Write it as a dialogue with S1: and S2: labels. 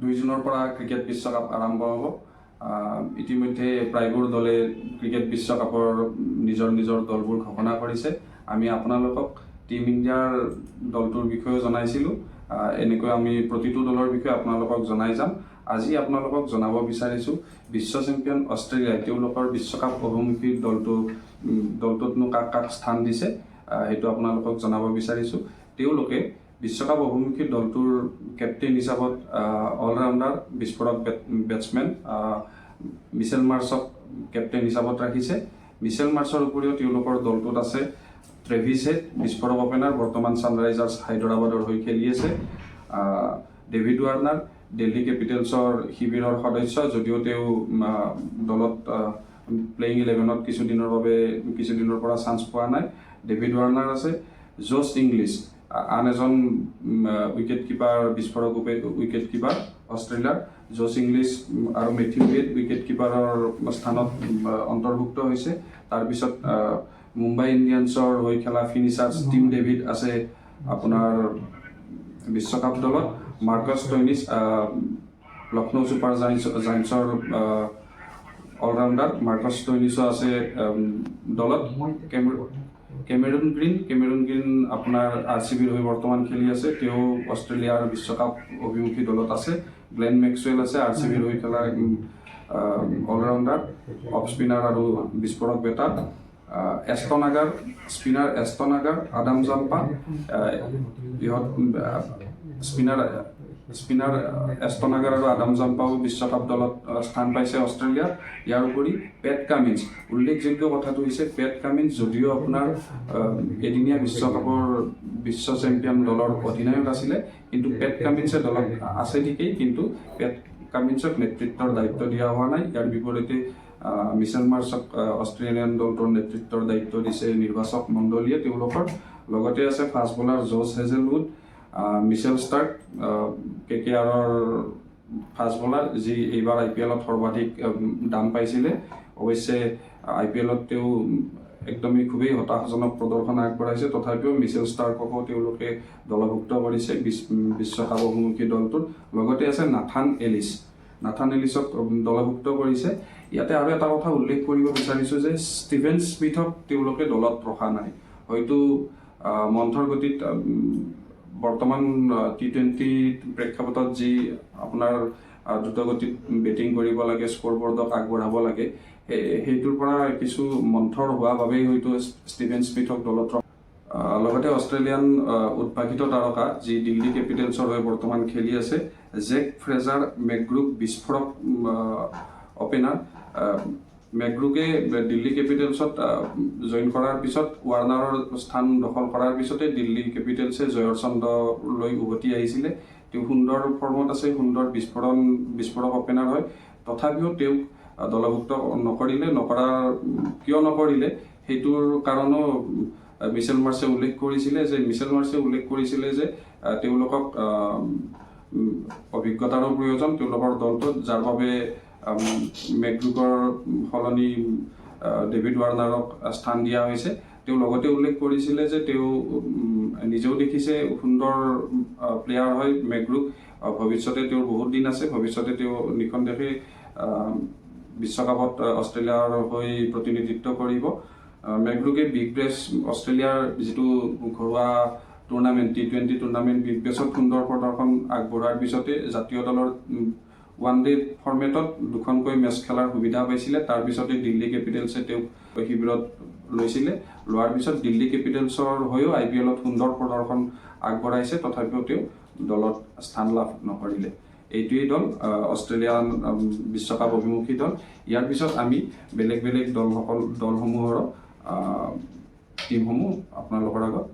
S1: 2 জুনৰ পৰা ক্ৰিকেট বিশ্বকাপ আৰম্ভ হ'ব। ইতিমধ্যে প্ৰায়বোৰ দলে ক্ৰিকেট বিশ্বকাপৰ নিজৰ দলবোৰ ঘোষণা কৰিছে। আমি আপোনালোকক টিম ইণ্ডিয়াৰ দলটোৰ বিষয়ে জনাইছিলোঁ। এনেকৈ আমি প্ৰতিটো দলৰ বিষয়ে আপোনালোকক জনাই যাম। আজি আপোনালোকক জনাব বিচাৰিছোঁ বিশ্ব চেম্পিয়ন অষ্ট্ৰেলিয়াই তেওঁলোকৰ বিশ্বকাপ অভিমুখী দলটোতনো কাক স্থান দিছে সেইটো আপোনালোকক জনাব বিচাৰিছোঁ। তেওঁলোকে বিশ্বকাপ অভিমুখী দলটোৰ কেপ্টেইন হিচাপত অলৰাউণ্ডাৰ বিস্ফোৰক বেটছমেন মিচেল মাৰ্ছক কেপ্টেইন হিচাপত ৰাখিছে। মিচেল মাৰ্ছৰ উপৰিও তেওঁলোকৰ দলটোত আছে ট্ৰেভিছ হেড বিস্ফোৰক অপেনাৰ, বৰ্তমান ছানৰাইজাৰ্ছ হায়দৰাবাদৰ হৈ খেলি আছে। ডেভিড ৱাৰ্নাৰ দিল্লী কেপিটেলছৰ শিবিৰৰ সদস্য, যদিও তেওঁ দলত প্লেয়িং 11ত কিছুদিনৰ পৰা চান্স পোৱা নাই। ডেভিড ৱাৰ্নাৰ আছে। জছ ইংলিছ আন এজন উইকেট কিপাৰ, বিস্ফোৰক উইকেট কিপাৰ অষ্ট্ৰেলিয়াৰ। জছ ইংলিছ আৰু মেথিউ ৱেড উইকেট কিপাৰৰ স্থানত অন্তৰ্ভুক্ত হৈছে। তাৰপিছত মুম্বাই ইণ্ডিয়ানছৰ হৈ খেলা ফিনিচাৰ টিম ডেভিড আছে আপোনাৰ বিশ্বকাপ দলত। মাৰ্কাছ ষ্টইনিছ লক্ষ্ণৌ ছুপাৰ জায়েণ্টছৰ অলৰাউণ্ডাৰ মাৰ্কাছ ষ্টইনিছো আছে দলত। কেমেৰুন গ্ৰীণ আপোনাৰ RCBৰ হৈ বৰ্তমান খেলি আছে, তেওঁ অষ্ট্ৰেলিয়াৰ বিশ্বকাপ অভিমুখী দলত আছে। গ্লেন মেক্সৱেল আছে RCBৰ হৈ খেলা অলৰাউণ্ডাৰ, অফ স্পিনাৰ আৰু বিস্ফোৰক বেটাৰ। এষ্টন আগাৰ, আডাম জাম্পা, ইহঁত স্পিনাৰ এষ্টন আগাৰ আৰু আডাম জাম্পাও বিশ্বকাপ দলত স্থান পাইছে অষ্ট্ৰেলিয়াৰ। ইয়াৰ উপৰি পেট কামিন্স, উল্লেখযোগ্য কথাটো হৈছে পেট কামিন্স যদিও আপোনাৰ এদিনীয়া বিশ্বকাপৰ বিশ্ব চেম্পিয়ন দলৰ অধিনায়ক আছিলে, কিন্তু পেট কামিন্সে দলত আছে ঠিকেই, কিন্তু পেট কামিন্সক নেতৃত্বৰ দায়িত্ব দিয়া হোৱা নাই। ইয়াৰ বিপৰীতে মিচেল মাৰ্ছক অষ্ট্ৰেলিয়ান দলটোৰ নেতৃত্বৰ দায়িত্ব দিছে নিৰ্বাচক মণ্ডলীয়ে তেওঁলোকৰ। লগতে আছে fast bowler Josh Hazlewood, Mitchell Starc KKRৰ ফাষ্ট বলাৰ, যি এইবাৰ IPLত সৰ্বাধিক দাম পাইছিলে। অৱশ্যে IPLত তেওঁ একদমেই খুবেই হতাশাজনক প্ৰদৰ্শন আগবঢ়াইছে, তথাপিও মিচেল ষ্টাৰ্ককো তেওঁলোকে দলভুক্ত কৰিছে বিশ্বকাপ অভিমুখী দলটোত। লগতে আছে নাথান এলিছক দলভুক্ত কৰিছে। ইয়াতে আৰু এটা কথা উল্লেখ কৰিব বিচাৰিছোঁ যে ষ্টিভেন স্মিথক তেওঁলোকে দলত ৰখা নাই। হয়তো মন্থৰ গতিত বৰ্তমান T20 প্ৰেক্ষাপটত যি আপোনাৰ দ্ৰুতগতিত বেটিং কৰিব লাগে, স্ক'ৰবৰ্ডক আগবঢ়াব লাগে, সেইটোৰ পৰা কিছু মন্থৰ হোৱা বাবেই হয়তো ষ্টিভেন স্মিথক দলত লগতে অষ্ট্ৰেলিয়ান উদ্ভাসিত তাৰকা যি দিল্লী কেপিটেলছৰ হৈ বৰ্তমান খেলি আছে জেক ফ্ৰেজাৰ মেকগ্ৰুক বিস্ফোৰক অপেনাৰ। মেকগ্ৰুকে দিল্লী কেপিটেলছত জইন কৰাৰ পিছত ৱাৰ্নাৰৰ স্থান দখল কৰাৰ পিছতে দিল্লী কেপিটেলছে জয়ৰ ছন্দলৈ উভতি আহিছিলে। তেওঁ সুন্দৰ ফৰ্মত আছে, সুন্দৰ বিস্ফোৰক অপেনাৰ হয়, তথাপিও তেওঁক দলভুক্ত কিয় নকৰিলে সেইটোৰ কাৰণো মিচেল মাৰ্ছে উল্লেখ কৰিছিলে যে তেওঁলোকক অভিজ্ঞতাৰো প্ৰয়োজন তেওঁলোকৰ দলটোত, যাৰ বাবে মেকগ্ৰুকৰ সলনি ডেভিড ৱাৰ্নাৰক স্থান দিয়া হৈছে। তেওঁ লগতে উল্লেখ কৰিছিলে যে তেওঁ নিজেও দেখিছে সুন্দৰ প্লেয়াৰ হয় মেকগ্ৰুক, ভৱিষ্যতে তেওঁৰ বহুত দিন আছে, ভৱিষ্যতে তেওঁ নিঃসন্দেহে বিশ্বকাপত অষ্ট্ৰেলিয়াৰ হৈ প্ৰতিনিধিত্ব কৰিব। মেকগ্ৰুকে বিগ বেছ অষ্ট্ৰেলিয়াৰ যিটো ঘৰুৱা টুৰ্ণামেণ্ট T20 টুৰ্ণামেণ্ট বিগ বেছত সুন্দৰ প্ৰদৰ্শন আগবঢ়োৱাৰ পিছতে জাতীয় দলৰ ওৱান ডে ফৰ্মেটত 2খনকৈ মেচ খেলাৰ সুবিধা পাইছিলে। তাৰপিছতে দিল্লী কেপিটেলছে তেওঁক শিবিৰত লৈছিলে। লোৱাৰ পিছত দিল্লী কেপিটেলছৰ হৈও IPLত সুন্দৰ প্ৰদৰ্শন আগবঢ়াইছে, তথাপিও তেওঁ দলত স্থান লাভ নকৰিলে। এইটোৱেই দল অষ্ট্ৰেলিয়ান বিশ্বকাপ অভিমুখী দল। ইয়াৰ পিছত আমি বেলেগ দলসমূহৰ টিমসমূহ আপোনালোকৰ আগত